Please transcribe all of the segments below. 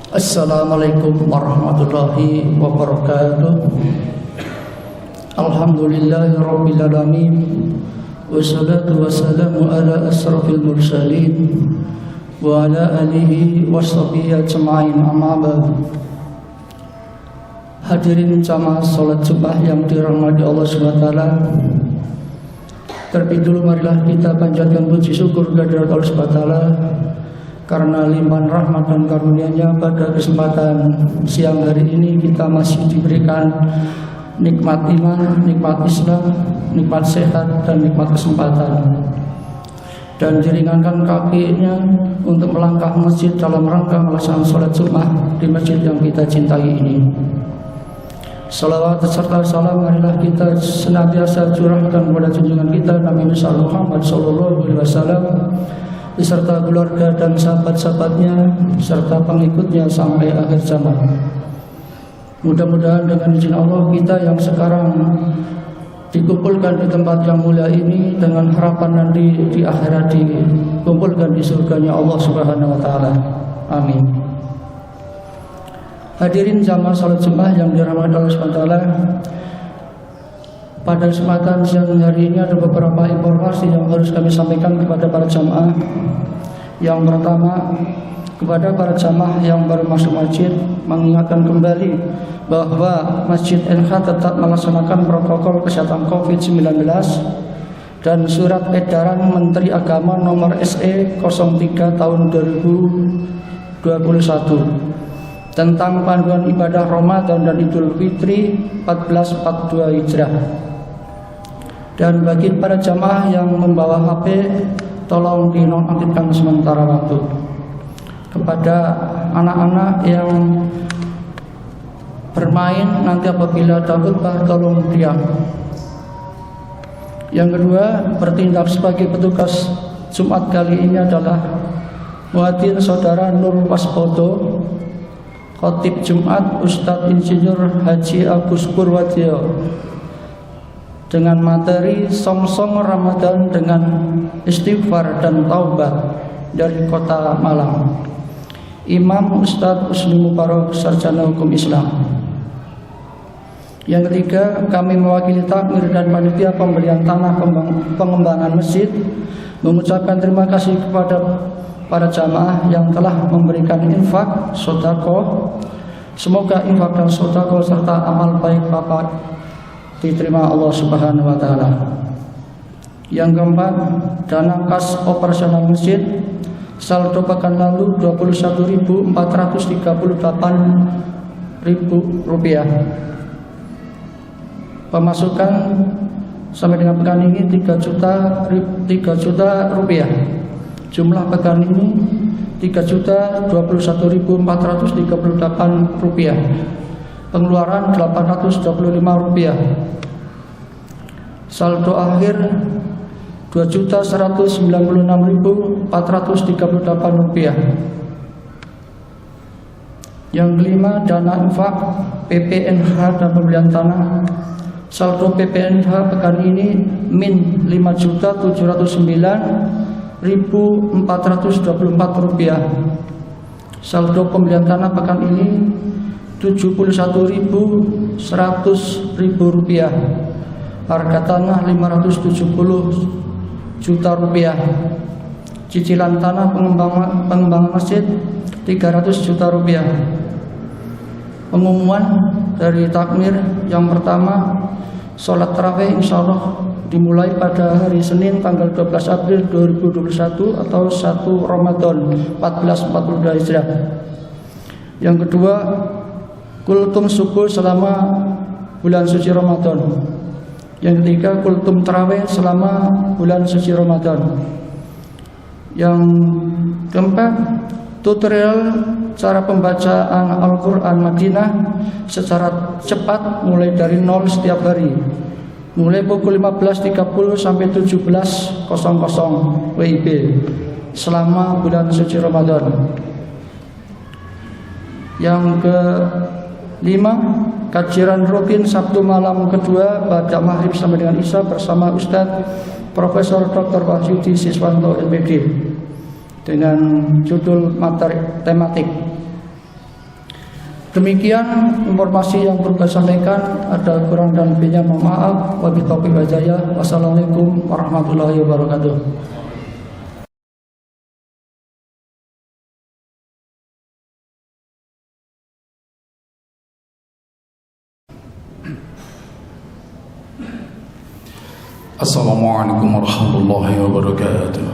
Assalamualaikum warahmatullahi wabarakatuh. Alhamdulillahirabbil alamin. Wassalatu wassalamu ala asrafil mursalin wa ala alihi washabihi ajma'in, amma ba'd. Hadirin jamaah salat Jumat yang dirahmati Allah Subhanahu wa taala. Terlebih dulu marilah kita panjatkan puji syukur kehadirat Allah Subhanahu wa taala karena limpahan rahmat dan karunia-Nya pada kesempatan siang hari ini kita masih diberikan nikmat iman, nikmat Islam, nikmat sehat dan nikmat kesempatan, dan diringankan kakinya untuk melangkah masjid dalam rangka melaksanakan sholat Jumat di masjid yang kita cintai ini. Salawat serta salam marilah kita senantiasa curahkan kepada junjungan kita Nabi Muhammad SAW beserta keluarga dan sahabat-sahabatnya serta pengikutnya sampai akhir zaman. Mudah-mudahan dengan izin Allah kita yang sekarang dikumpulkan di tempat yang mulia ini dengan harapan nanti di akhirat dikumpulkan di surganya Allah Subhanahu wa taala. Amin. Hadirin jamaah salat Jumat yang dirahmati Allah Subhanahu wa taala. Pada kesempatan siang hari ini ada beberapa informasi yang harus kami sampaikan kepada para jamaah. Yang pertama, kepada para jamaah yang baru masuk masjid, mengingatkan kembali bahwa Masjid NH tetap melaksanakan protokol kesehatan COVID-19 dan surat edaran Menteri Agama nomor SE 03 tahun 2021 tentang panduan ibadah Ramadan dan Idul Fitri 1442 Hijrah. Dan bagi para jamaah yang membawa HP, tolong dinonaktifkan sementara waktu. Kepada anak-anak yang bermain nanti apabila ada khutbah tolong diam. Yang kedua, bertindak sebagai petugas Jumat kali ini adalah muadzin saudara Nur Waspodo, khotib Jumat Ustadz Insinyur Haji Agus Purwadyo, dengan materi song-song Ramadan dengan istighfar dan taubat dari kota Malang. Imam Ustadz Usni Mubarak, sarjana hukum Islam. Yang ketiga, kami mewakili takmir dan panitia pembelian tanah pengembangan masjid mengucapkan terima kasih kepada para jamaah yang telah memberikan infak, sedekah. Semoga infak dan sedekah serta amal baik Bapak diterima Allah Subhanahu wa taala. Yang keempat, dana kas operasional masjid saldo pekan lalu Rp21.438.000. Pemasukan sampai dengan pekan ini 3 juta rupiah. Jumlah pekan ini Rp3.021.438. Pengeluaran Rp825. Saldo akhir Rp2.196.438. Yang kelima, dana infak PPNH dan pembelian tanah. Saldo PPNH pekan ini min Rp5.709.424. Saldo pembelian tanah pekan ini Rp71.100.000. Harga tanah Rp570 juta. Cicilan tanah pengembangan masjid Rp300 juta. Pengumuman dari takmir yang pertama, sholat tarawih insyaallah dimulai pada hari Senin tanggal 12 April 2021 atau 1 Ramadan 1442 Hijrah. Yang kedua, kultum subuh selama bulan suci Ramadan. Yang ketiga, kultum tarawih selama bulan suci Ramadan. Yang keempat, tutorial cara pembacaan Al-Quran Madinah secara cepat mulai dari 0 setiap hari, mulai pukul 15.30 sampai 17.00 WIB selama bulan suci Ramadan. Yang kelima, kajian rutin Sabtu malam kedua pada maghrib sampai dengan Isya bersama Ustadz Profesor Dr. Wahyudi Siswanto MPD dengan judul materi tematik Demikian informasi yang perlu saya sampaikan. Ada kurang dan lebihnya mohon maaf. Wabillahi taufiq wal hidayah. Wassalamualaikum warahmatullahi wabarakatuh. Assalamualaikum warahmatullahi wabarakatuh.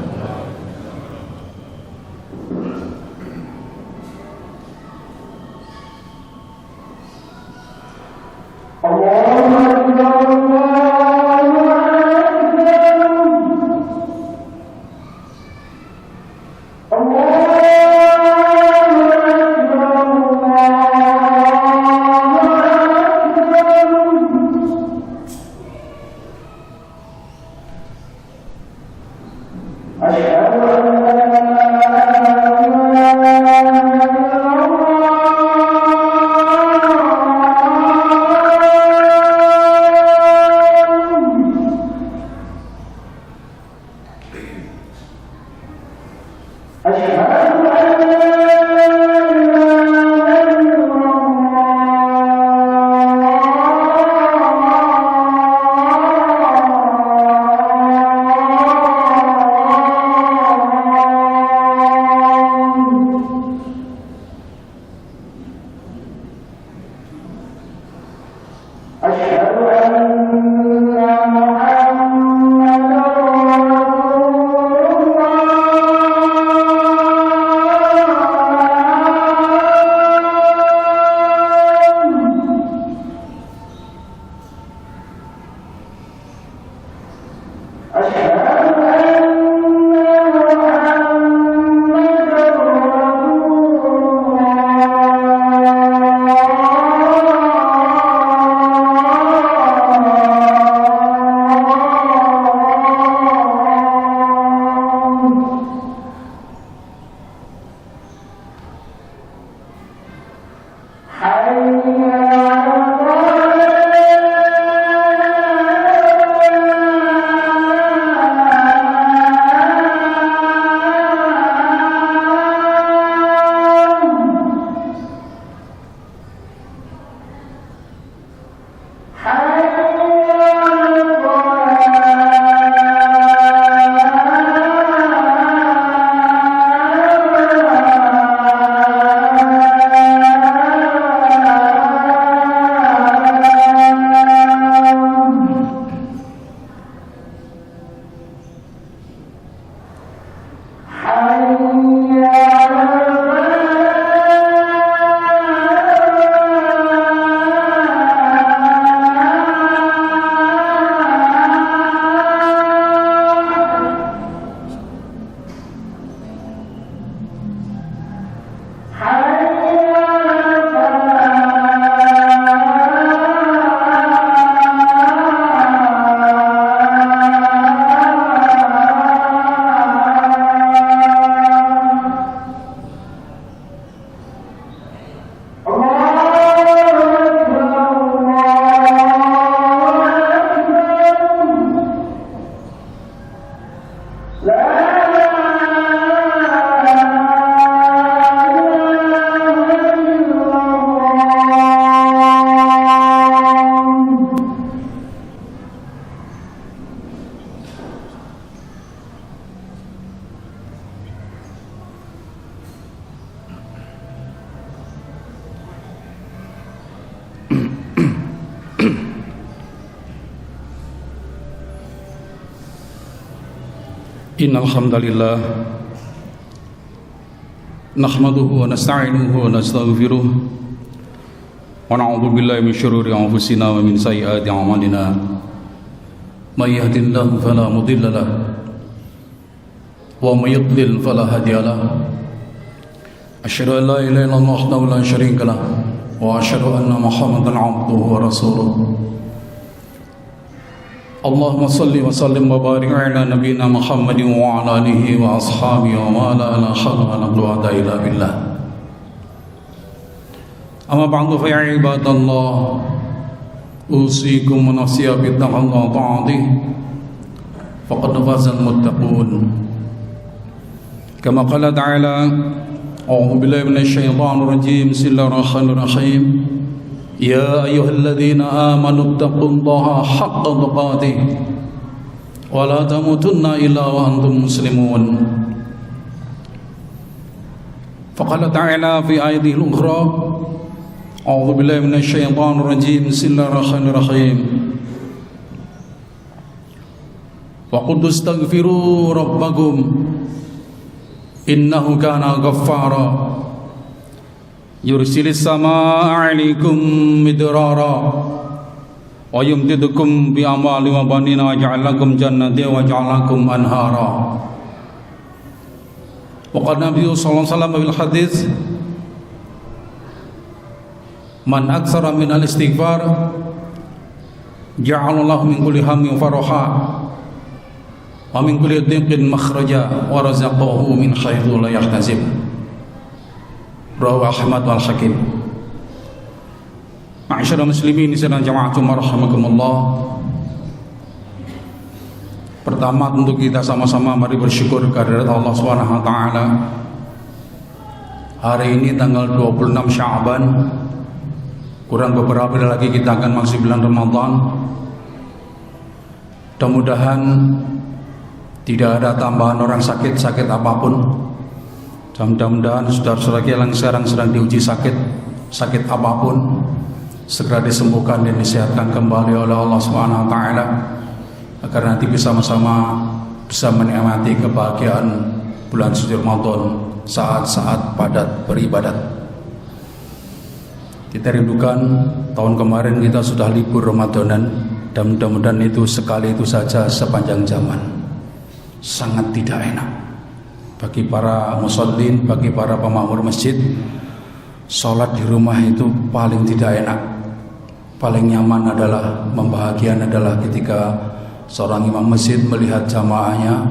Innal hamdalillah nahmaduhu wa nasta'inuhu wa nastaghfiruh wa na'udzu billahi min syururi anfusina wa min sayyiati a'malina may yahdihillahu fala mudilla lahu wa may yudlil fala hadiya lahu asyhadu an la ilaha illallah wahdahu la syarika lahu wa asyhadu anna muhammadan 'abduhu wa rasuluh. Allahumma salli wa sallim wa barik ala nabiyyina Muhammadin wa ala alihi wa ashabihi wa ala la hawla wa la quwwata illa billah. Amma ba'du fa ya ibadallah, usikum wa nafsi bi taqwa ta'ati faqad faza al-muttaqun. Kama qala ta'ala أعوذ بالله من الشيطان الرجيم بسم الله الرحمن الرحيم يا أيها الذين آمنوا اتقوا الله حق تقاته ولا تموتن إلا وأنتم مسلمون فقال تعالى في آيته الأخرى أعوذ بالله من الشيطان الرجيم بسم الله الرحمن الرحيم وقل استغفروا ربكم إنه كان غفارا يرسل السماء عليكم مدرارا ويمددكم بأموال وبنين ويجعل لكم جنات ويجعل لكم أنهارا وقال النبي صلى الله عليه وسلم في الحديث من أكثر من الاستغفار جعل الله من كل هم فرحا ومن كل ضيق مخرجا ورزقه من حيث لا يحتسب رواه أحمد والحاكم. Ma'asyiral muslimin sidang jama'atum rahimakumullah. Pertama tentu kita sama-sama mari bersyukur kehadirat Allah Subhanahu wa taala. Hari ini tanggal 26 Sya'ban. Kurang beberapa hari lagi kita akan masuk bulan Ramadan. Mudah-mudahan tidak ada tambahan orang sakit apapun. Mudah-mudahan saudara-saudara yang sekarang sedang diuji sakit apapun segera disembuhkan dan disehatkan kembali oleh Allah Subhanahu wa taala agar nanti sama-sama bisa menikmati kebahagiaan bulan suci Ramadan, saat-saat padat beribadat. Kita rindukan tahun kemarin kita sudah libur Ramadanan dan mudah-mudahan itu sekali itu saja sepanjang zaman. Sangat tidak enak bagi para musallin, bagi para pemakmur masjid. Sholat di rumah itu paling tidak enak. Paling nyaman adalah, membahagiakan adalah ketika seorang imam masjid melihat jamaahnya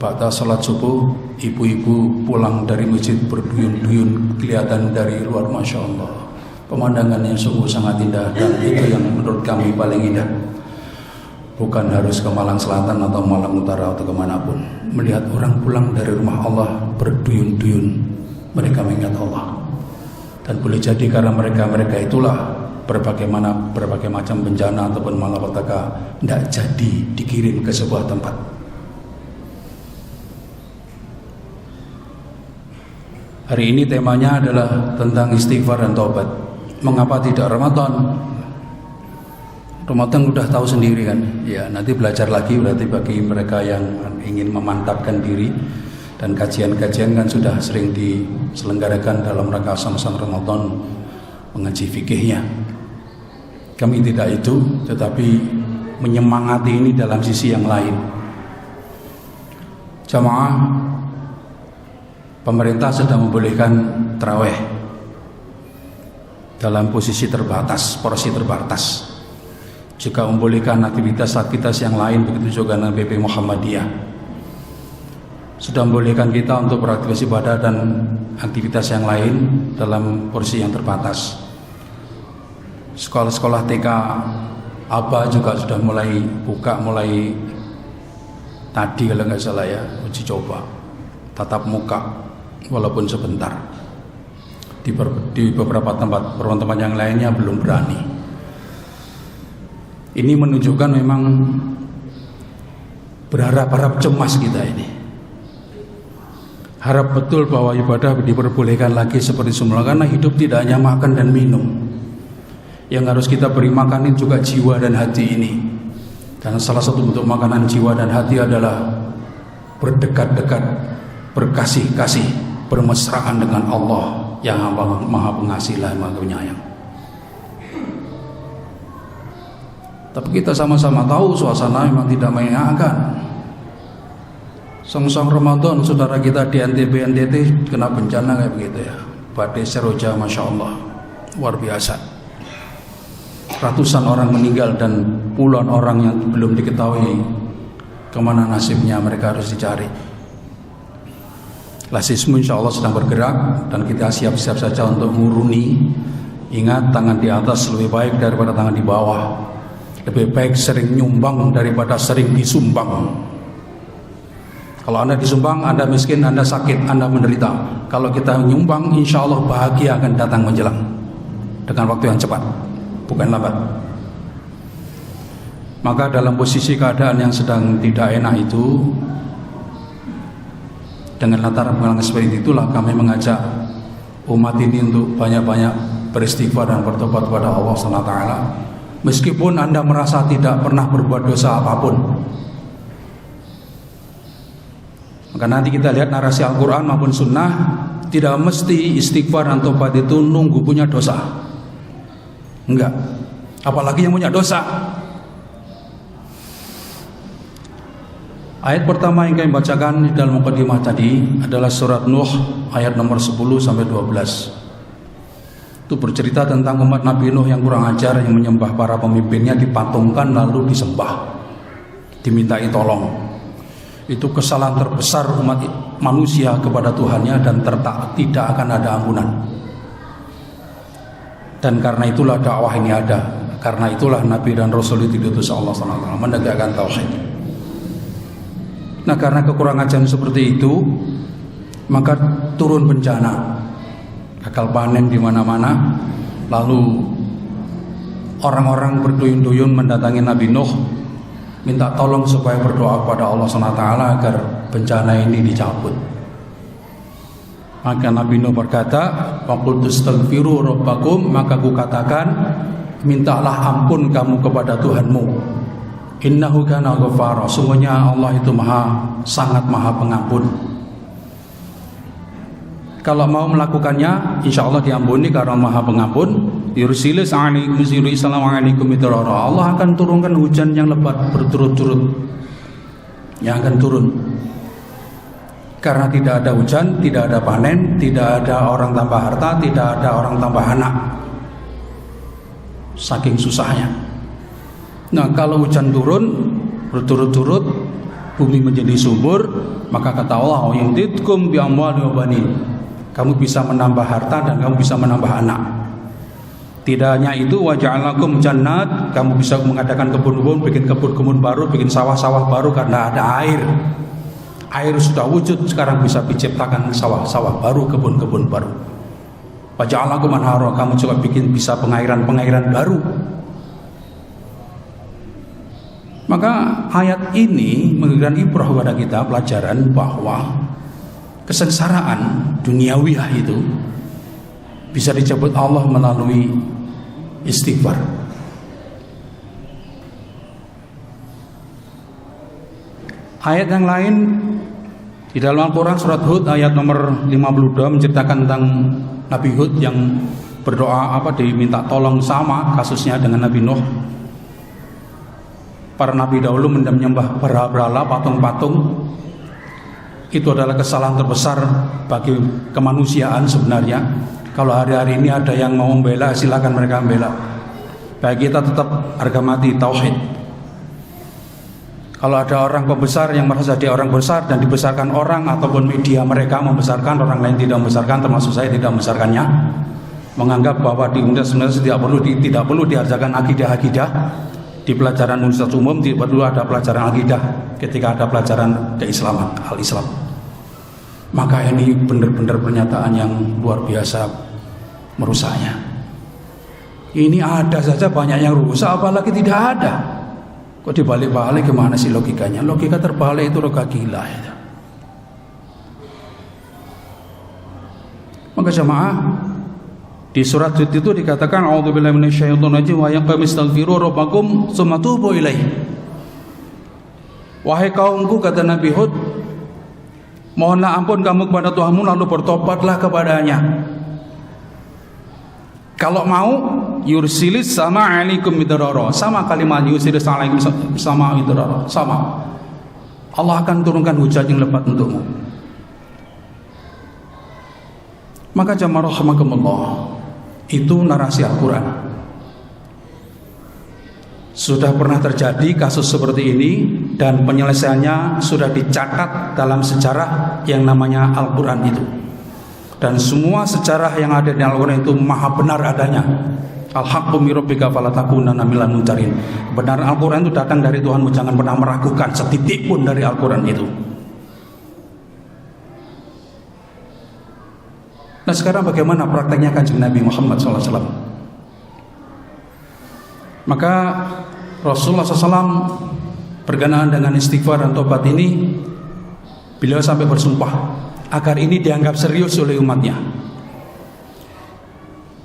pada sholat subuh, ibu-ibu pulang dari masjid berduyun-duyun kelihatan dari luar. Masya Allah, pemandangannya sungguh sangat indah dan itu yang menurut kami paling indah. Bukan harus ke Malang Selatan atau Malang Utara atau kemanapun. Melihat orang pulang dari rumah Allah berduyun-duyun, mereka mengingat Allah. Dan boleh jadi karena mereka itulah berbagai macam bencana ataupun malapetaka tidak jadi dikirim ke sebuah tempat. Hari ini temanya adalah tentang istighfar dan taubat. Mengapa tidak Ramadan? Ramadan udah tahu sendiri kan, ya nanti belajar lagi berarti bagi mereka yang ingin memantapkan diri. Dan kajian-kajian kan sudah sering diselenggarakan dalam rangka sama-sama Ramadan, mengaji fikihnya. Kami tidak itu, tetapi menyemangati ini dalam sisi yang lain. Jamaah, pemerintah sedang membolehkan tarawih dalam posisi terbatas, porsi terbatas. Jika membolehkan aktivitas-aktivitas yang lain, begitu juga dengan BP Muhammadiyah sudah membolehkan kita untuk beraktivitas ibadah dan aktivitas yang lain dalam porsi yang terbatas. Sekolah-sekolah TK ABA juga sudah mulai buka, mulai tadi kalau nggak salah ya, uji coba tatap muka walaupun sebentar. Di beberapa tempat, tempat yang lainnya belum berani. Ini menunjukkan memang berharap cemas kita ini. Harap betul bahwa ibadah diperbolehkan lagi seperti semula, karena hidup tidak hanya makan dan minum. Yang harus kita beri makanin juga jiwa dan hati ini. Dan salah satu bentuk makanan jiwa dan hati adalah berdekat-dekat, berkasih-kasih, bermesraan dengan Allah yang Maha Pengasih dan Maha Penyayang. Tapi kita sama-sama tahu suasana memang tidak menyenangkan. Song-song Ramadan saudara kita di NTT kena bencana kayak begitu ya, badai Seroja, Masya Allah, luar biasa. Ratusan orang meninggal dan puluhan orang yang belum diketahui kemana nasibnya, mereka harus dicari. Lasismu insya Allah sedang bergerak dan kita siap-siap saja untuk menguruni. Ingat, tangan di atas lebih baik daripada tangan di bawah. Lebih baik sering nyumbang daripada sering disumbang. Kalau Anda disumbang, Anda miskin, Anda sakit, Anda menderita. Kalau kita menyumbang, insya Allah bahagia akan datang menjelang dengan waktu yang cepat, bukan lambat. Maka dalam posisi keadaan yang sedang tidak enak itu, dengan latar belakang seperti itulah kami mengajak umat ini untuk banyak-banyak beristighfar dan bertobat kepada Allah SWT. Meskipun Anda merasa tidak pernah berbuat dosa apapun. Maka nanti kita lihat narasi Al-Quran maupun Sunnah, tidak mesti istighfar dan tobat itu nunggu punya dosa. Enggak. Apalagi yang punya dosa. Ayat pertama yang kami bacakan di dalam mukadimah tadi adalah surat Nuh ayat nomor 10 sampai 12. Itu bercerita tentang umat Nabi Nuh yang kurang ajar, yang menyembah para pemimpinnya, dipatungkan lalu disembah, dimintai tolong. Itu kesalahan terbesar umat manusia kepada Tuhannya dan tidak akan ada ampunan. Dan karena itulah dakwah ini ada. Karena itulah Nabi dan Rasul itu diutus Allah SWT menegakkan tauhid. Nah, karena kekurangan ajaran seperti itu, maka turun bencana, gagal panen di mana-mana. Lalu orang-orang berduyun-duyun mendatangi Nabi Nuh, minta tolong supaya berdoa kepada Allah SWT agar bencana ini dicabut. Maka Nabi Nuh berkata, "Faqultu astaghfiru rabbakum," maka aku katakan, mintalah ampun kamu kepada Tuhanmu. Innahu kana ghaffara, sungguhnya Allah itu sangat maha pengampun. Kalau mau melakukannya, insya Allah diampuni karena maha pengampun. Yursilis alaikum assalamualaikum midrara, Allah akan turunkan hujan yang lebat berturut-turut, yang akan turun. Karena tidak ada hujan, tidak ada panen, tidak ada orang tambah harta, tidak ada orang tambah anak. Saking susahnya. Nah, kalau hujan turun berturut-turut, bumi menjadi subur, maka kata Allah, "Yumditkum bi amwali wa banin." Kamu bisa menambah harta dan kamu bisa menambah anak. Tidak hanya itu, wa ja'alakum jannat, kamu bisa mengadakan kebun-kebun, bikin kebun-kebun baru, bikin sawah-sawah baru karena ada air. Air sudah wujud, sekarang bisa diciptakan sawah-sawah baru, kebun-kebun baru. Wa ja'alakum anhara, kamu juga bisa pengairan-pengairan baru. Maka ayat ini memberikan ibrah kepada kita, pelajaran bahwa kesengsaraan duniawiah itu bisa dicabut Allah melalui istighfar. Ayat yang lain di dalam Al-Quran surat Hud ayat nomor 52 menceritakan tentang Nabi Hud yang berdoa diminta tolong, sama kasusnya dengan Nabi Nuh. Para nabi dahulu menyembah berhala, patung-patung. Itu adalah kesalahan terbesar bagi kemanusiaan sebenarnya. Kalau hari-hari ini ada yang mau membela, silakan mereka membela. Bagi kita tetap harga mati tauhid. Kalau ada orang pembesar yang merasa dia orang besar dan dibesarkan orang ataupun media mereka membesarkan, orang lain tidak membesarkan, termasuk saya tidak membesarkannya, menganggap bahwa di universitas sebenarnya tidak perlu diajarkan akidah-akidah. Di pelajaran universitas umum tidak perlu ada pelajaran akidah ketika ada pelajaran keislaman, al-Islam. Maka ini benar-benar pernyataan yang luar biasa merusaknya. Ini ada saja banyak yang rusak, apalagi tidak ada. Kok dibalik-balik, kemana sih logikanya? Logika terbalik itu logika gila ya. Maka jemaah, di surat Hud itu dikatakan, "A'udzubillahi minasyaitonir rajim wa yastaghfiru rabbakum tsumma tubu ilaihi." Wahai kaumku, kata Nabi Hud, mohonlah ampun kamu kepada Tuhanmu lalu bertobatlah kepadanya. Kalau mau, yursilis sama alaikum midrara, sama kalimat yursilis alaikum sama midrara, sama. Allah akan turunkan hujan yang lebat untukmu. Maka jamaah rahimakumullah, itu narasi Al-Quran. Sudah pernah terjadi kasus seperti ini dan penyelesaiannya sudah dicatat dalam sejarah yang namanya Al-Quran itu. Dan semua sejarah yang ada di Al-Quran itu maha benar adanya. Al-haqqu min rabbika fala takunanna minal mumtarin. Benar Al-Quran itu datang dari Tuhanmu, jangan pernah meragukan setitik pun dari Al-Quran itu. Nah sekarang bagaimana prakteknya Kanjeng Nabi Muhammad SAW? Maka Rasulullah SAW berkenaan dengan istighfar dan tobat ini, beliau sampai bersumpah agar ini dianggap serius oleh umatnya.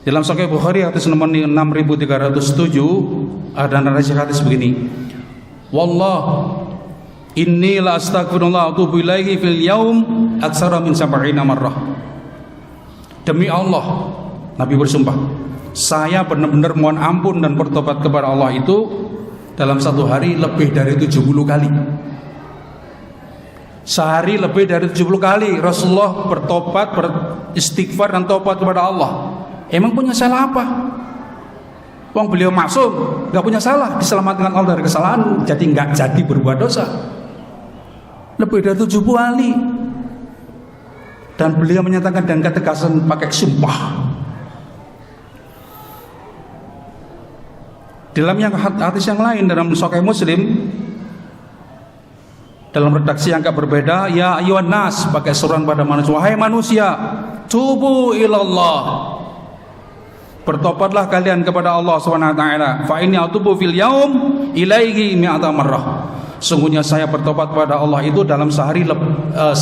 Dalam Sahih Bukhari hadis nomor 6307 ada narasi hadis begini. Wallah inni la astaghfirullah wa atubu ilaihi fil yaum aksara min 70 marrah. Demi Allah, Nabi bersumpah, saya benar-benar mohon ampun dan bertobat kepada Allah itu dalam satu hari lebih dari 70 kali. Sehari lebih dari 70 kali Rasulullah bertobat, beristighfar dan tobat kepada Allah. Emang punya salah apa? Wong beliau maksum, gak punya salah, diselamatkan Allah dari kesalahan, jadi gak jadi berbuat dosa. Lebih dari 70 kali. Dan beliau menyatakan dan ketegasan pakai sumpah. Dalam yang hadis yang lain dalam Sahih Muslim, dalam redaksi yang agak berbeda, ya ayyuhan nas, pakai seruan pada manusia, wahai manusia, tubu ilallah, bertobatlah kalian kepada Allah SWT. Fa inni atubu fil yaum ilaihi mi'ata marrah. Sungguhnya saya bertobat kepada Allah itu dalam sehari 100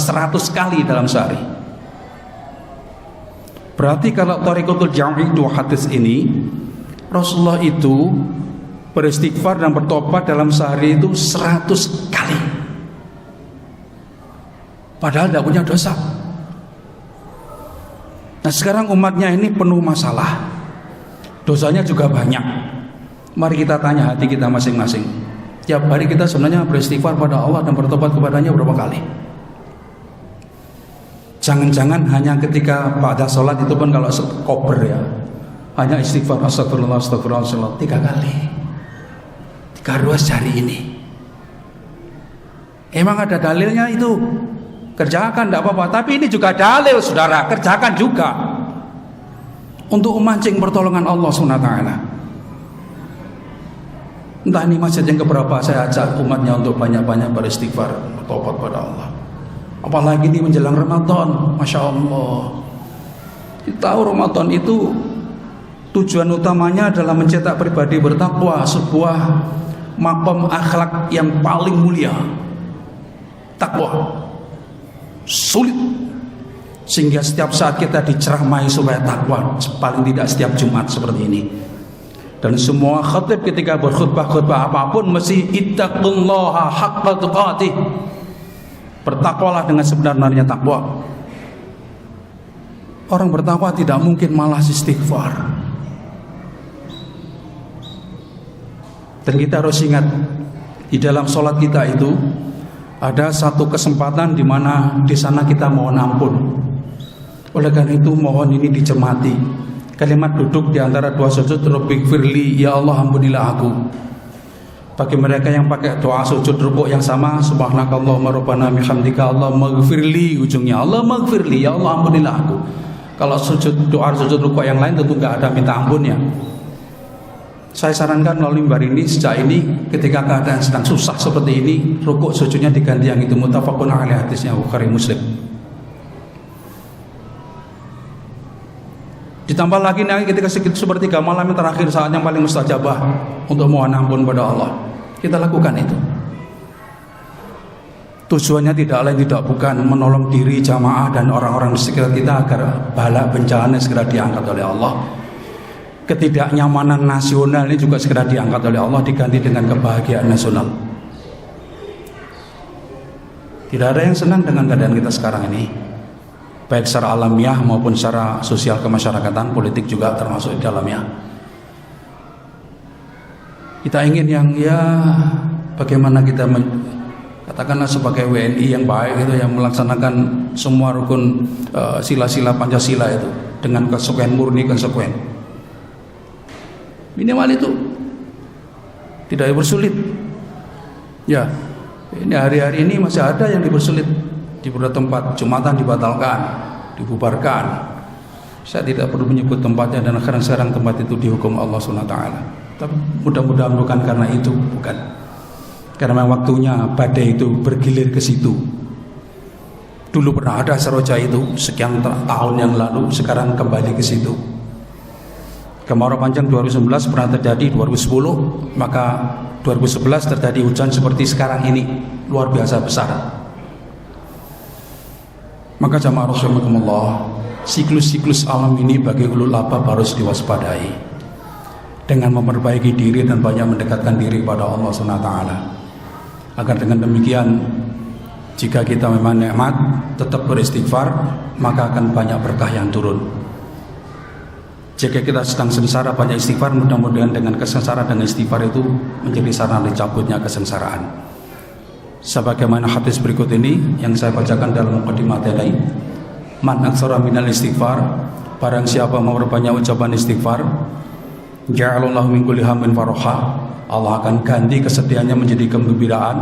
kali dalam sehari. Berarti kalau Thariqatul Jami' itu hadis ini, Rasulullah itu beristighfar dan bertobat dalam sehari itu 100 kali. Padahal tidak punya dosa. Nah sekarang umatnya ini penuh masalah, dosanya juga banyak. Mari kita tanya hati kita masing-masing. Tiap hari kita sebenarnya beristighfar pada Allah dan bertobat kepadanya berapa kali? Jangan-jangan hanya ketika pada sholat itu pun kalau kober ya, hanya istighfar astagfirullah 3 kali, 3 ruas jari ini. Emang ada dalilnya itu? Kerjakan tidak apa-apa. Tapi ini juga dalil saudara, kerjakan juga untuk memancing pertolongan Allah SWT. Entah ini masjid yang keberapa saya ajak umatnya untuk banyak-banyak beristighfar, bertobat pada Allah. Apalagi ini menjelang Ramadan, Masya Allah. Kita tahu Ramadan itu tujuan utamanya adalah mencetak pribadi bertakwa, sebuah maqam akhlak yang paling mulia. Takwa sulit, sehingga setiap saat kita diceramai supaya takwa, paling tidak setiap Jumat seperti ini. Dan semua khatib ketika berkhutbah apapun mesti ittaqullaha haqqa tuqatih, bertakwalah dengan sebenarnya takwa. Orang bertakwa tidak mungkin malas istighfar. Dan kita harus ingat, di dalam sholat kita itu ada satu kesempatan di mana di sana kita mohon ampun. Oleh karena itu mohon ini dicermati. Kalimat duduk di antara dua sujud, Rabbighfirli, ya Allah ampunilah aku. Bagi mereka yang pakai doa sujud rukuk yang sama, subhanakallahumma rabbana bihamdika Allahumma ghfirli, ujungnya Allahumma ghfirli, ya Allah ampunilah aku. Kalau doa sujud rukuk yang lain tentu enggak ada minta ampunnya. Saya sarankan melalui mimbar ini, sejak ini ketika keadaan sedang susah seperti ini, rukuk sujudnya diganti yang itu, muttafaqun alaih, hadisnya Bukhari Muslim. Ditambah lagi nanti ketika sepertiga malam yang terakhir, saat yang paling mustajabah untuk mohon ampun pada Allah, kita lakukan itu. Tujuannya tidak lain tidak bukan menolong diri, jamaah dan orang-orang di sekitar kita agar bala bencana segera diangkat oleh Allah. Ketidaknyamanan nasional ini juga segera diangkat oleh Allah, diganti dengan kebahagiaan nasional. Tidak ada yang senang dengan keadaan kita sekarang ini, baik secara alamiah maupun secara sosial kemasyarakatan, politik juga termasuk di dalamnya. Kita ingin yang bagaimana kita katakanlah sebagai WNI yang baik itu, yang melaksanakan semua rukun sila-sila Pancasila itu dengan konsekuen, murni konsekuen. Minimal itu tidak dipersulit. Ya, ini hari-hari ini masih ada yang dipersulit. Di beberapa tempat Jumatan dibatalkan, dibubarkan. Saya tidak perlu menyebut tempatnya, dan sekarang tempat itu dihukum Allah SWT. Tapi mudah-mudahan bukan karena itu, bukan. Karena waktunya badai itu bergilir ke situ. Dulu pernah ada Seroja itu sekian tahun yang lalu, sekarang kembali ke situ. Kemarau panjang 2011 pernah terjadi 2010, maka 2011 terjadi hujan seperti sekarang ini, luar biasa besar. Maka jamaah rahimakumullah, siklus-siklus alam ini bagi ulul albab harus diwaspadai dengan memperbaiki diri dan banyak mendekatkan diri kepada Allah SWT. Agar dengan demikian, jika kita memang nikmat tetap beristighfar, maka akan banyak berkah yang turun. Jika kita sedang sengsara, banyak istighfar, mudah-mudahan dengan kesengsaraan dan istighfar itu menjadi sarana dicabutnya kesengsaraan. Sebagaimana hadis berikut ini yang saya bacakan dalam mukadimah tadi, man aktsara minal istighfar, barang siapa memperbanyak ucapan istighfar, ja'alallahu min kulli hammin faraha, Allah akan ganti kesedihannya menjadi kegembiraan.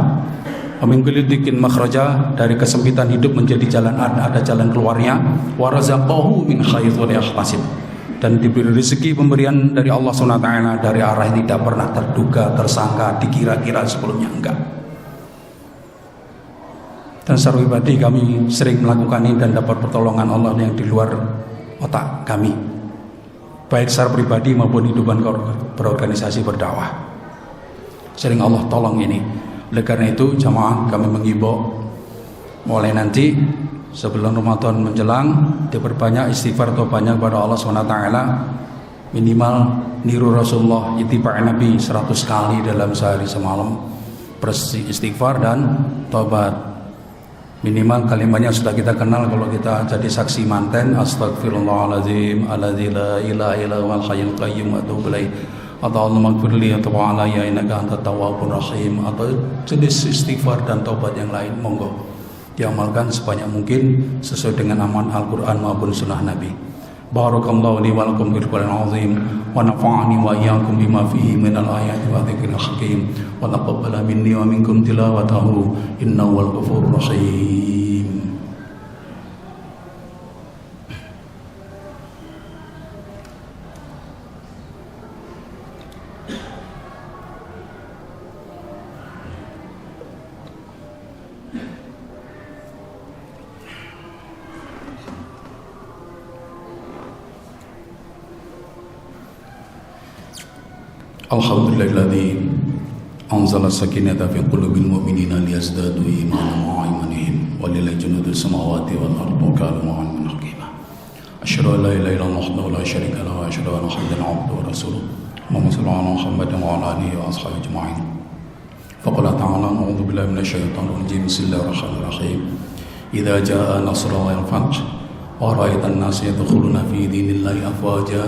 Min kulli dhiqin makhraja, dari kesempitan hidup menjadi jalan, ada jalan keluarnya. Wa razaqahu min haitsu la yahtasib, dan diberi rezeki pemberian dari Allah SWT dari arah yang tidak pernah terduga, tersangka, dikira-kira sebelumnya, enggak. Dan secara pribadi kami sering melakukan ini dan dapat pertolongan Allah yang di luar otak kami, baik secara pribadi maupun hidupan berorganisasi berdakwah. Sering Allah tolong ini. Oleh karena itu jamaah, kami mengimbau mulai nanti sebelum Ramadan menjelang, diperbanyak istighfar atau banyak kepada Allah SWT, minimal niru Rasulullah, ittiba' Nabi 100 kali dalam sehari semalam, beristighfar dan taubat. Minimal kalimatnya sudah kita kenal, kalau kita jadi saksi manten, astagfirullahaladzim alladzi la ilaha illa huwal hayyul qayyum wa atubu ilaih, atau Allahumma ighfirli atau alayya innaka antat tawwabur rahim, atau jenis istighfar dan taubat yang lain, monggo diamalkan sebanyak mungkin sesuai dengan aman Al-Quran maupun sunnah Nabi. Barakallahu li wa lakum bil Qur'anil azim wa nafa'ani wa iyyakum bima fihi minal ayati wa dzikril hakim wa taqabbala minni wa minkum tilawatahu innahu wal ghafurur rahim. Alhamdulillahilladzi anzala sakinata fi qulubil mu'minina liyazdadu imanan ma'a imanihim wa lillahi junudus samawati wal ardi wa kana ma'al munaqima. Asyhadu an la ilaha illallah wahdahu la syarika lahu wa asyhadu anna Muhammadan abduhu wa rasuluh. Allahumma shalli ala Muhammadin wa ala alihi wa ashabihi ajma'in. Faqala ta'ala a'udzu billahi minasy syaithanir rajim. Bismillahirrahmanirrahim. Idza jaa nasrullahi wal fath wa ra'aitan nasa yadkhuluna fi dinillahi afwaja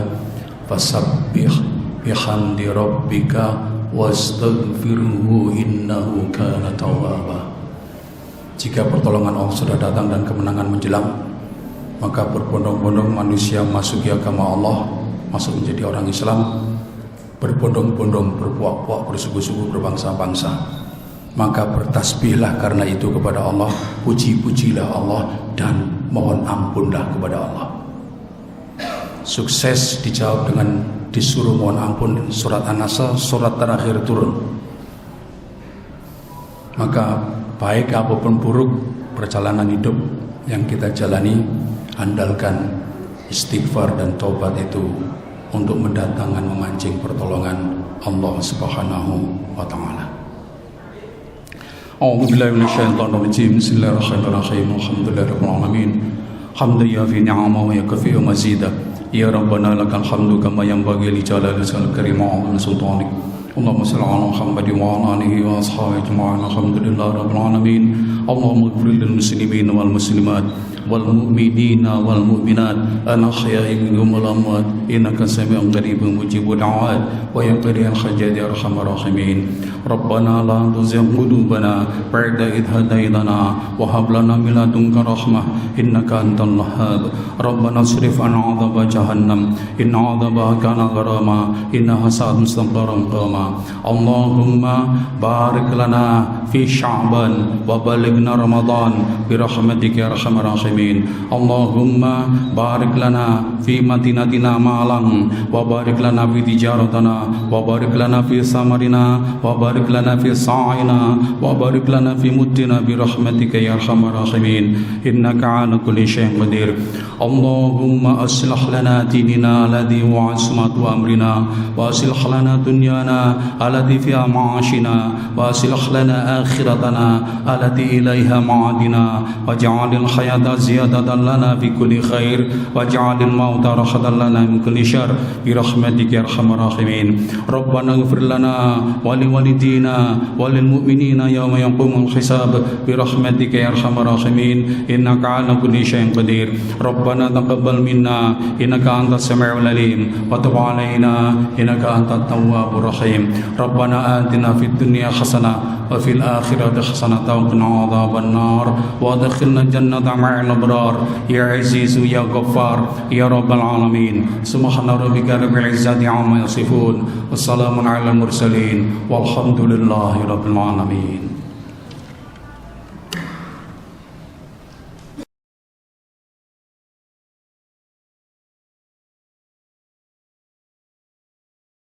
fasabbih bihamdi rabbika wastaghfirhu innahu kana tawwaba. Jika pertolongan Allah sudah datang dan kemenangan menjelang, maka berbondong-bondong manusia masuki agama Allah, masuk menjadi orang Islam, berbondong-bondong, berpuak-puak, bersuku-suku, berbangsa-bangsa. Maka bertasbihlah karena itu kepada Allah, puji-pujilah Allah, dan mohon ampunlah kepada Allah. Sukses dijawab dengan disuruh mohon ampun. Surat An-Nasr, surat terakhir turun. Maka baik apapun buruk perjalanan hidup yang kita jalani, andalkan istighfar dan taubat itu untuk mendatangkan, memancing pertolongan Allah Subhanahu wa taala. A'udzu billahi minasyaitonir rajim. Bismillahirrahmanirrahim. Alhamdulillahirabbil alamin. Hamdan yafi ni'amahu wa yakfi mazidah. Ya Rabbana lakal hamdu kama yanbaghi li jalali wajhikal karim wa 'azimi sultanik. Allahumma shalli ala Muhammadin wa ala alihi wa ashabihi ajma'in. Alhamdulillahi rabbil alamin. Allahumma ighfir lil muslimin wal muslimat wal mu'minina wal mu'minat al-ahya'i minhum wal amwat innaka sami'un qaribun mujibud da'awat wa ya qadiyal hajat ya arhamar rahimin. Rabbana la tuzigh qulubana ba'da idh hadaytana wa hab lana min ladunka rahmah innaka antal wahhab. Rabbana isrif 'anna 'adzaba jahannam inna 'adzabaha kana gharama innaha sa'at mustaqarran qama. Allahumma barik lana fi sya'ban wa balighna ramadan bi rahmatika ya arhamar rahimin. الراحمين اللهم بارك لنا في مدينتنا Malang وبارك لنا في تجارتنا وبارك لنا في ثمرنا وبارك لنا في سعينا وبارك لنا في مدنا برحمتك يا أرحم الراحمين إنك على كل شيء قدير اللهم أصلح لنا ديننا الذي هو عصمة أمرنا وأصلح لنا دنيانا التي فيها معاشنا وأصلح لنا آخرتنا التي إليها معادنا واجعل الحياة زيادة لنا في كل خير واجعل الموت راحة لنا من كل شر برحمتك يا أرحم الراحمين ربنا اغفر لنا ولوالدينا وللمؤمنين يوم يقوم الحساب برحمتك يا أرحم الراحمين إنك على كل شيء قدير ربنا تقبل منا إنك أنت السميع العليم وتب علينا إنك أنت التواب الرحيم ربنا آتنا في الدنيا حسنة وفي الآخرة حسنة وقنا عذاب النار وادخلنا الجنة مع الأبرار يا عزيز يا غفار يا رب العالمين سبحان ربك رب العزة عما يصفون والسلام على المرسلين والحمد لله رب العالمين